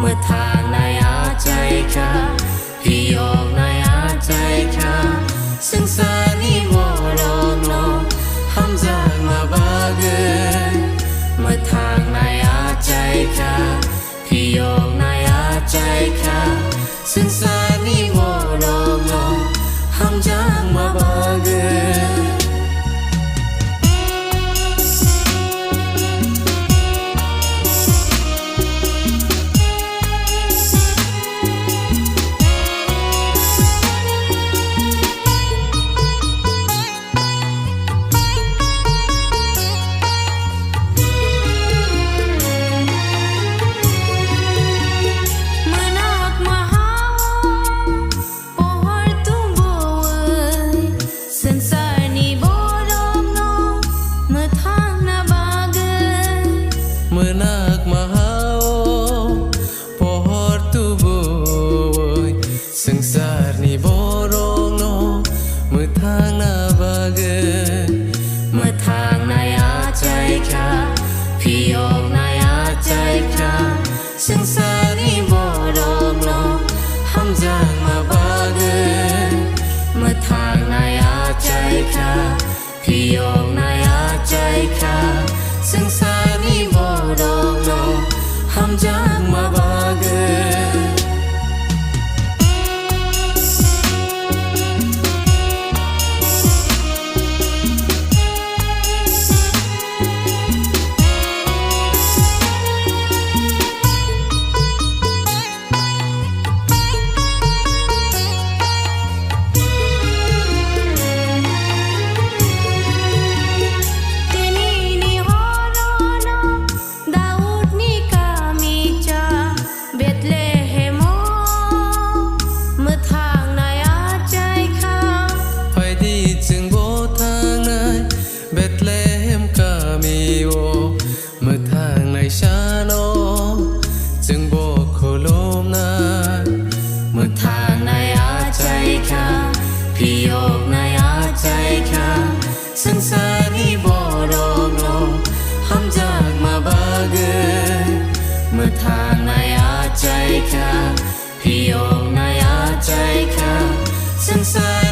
มื่อทางในอาใจค่ะพี่ยอกในอาใจค่ะซึ่งสานี่โมโลโนห้ามจากมาบาเกนเมื่อทางในอาใจค่ะพี่ยอกในอาใจค่ะซึ่งสานี่โมโลโนห้ามจากมาบาเกนมื่อนักมาหาพอฮอดตูบ่ยสังสารนี่บ่รองน้องเมื่อทางหน้าบาเกนเมื่อทางในอาใจค่ะพี่ยอกในอาใจค่ะซึ่งสานี่บ่รองน้องห้ามจากมาบาเกนเมื่อทางในอาใจค่ะพี่ยอกในอาใจค่ะซึ่งสานี่บ่รองน้องห้ามจากมาบาเกนเบธเลเฮมก็มีโอเมื่อทางในชาโนจึงโบกโคโลมนาเมื่อทางในอาใจค่ะพี่ยอกในอาใจค่ะซึ่งสานี่บ่รองน้องห้ามจากมาบาเกนเมื่อทางในอาใจค่ะพี่ยอกในอาใจค่ะซึ่งสา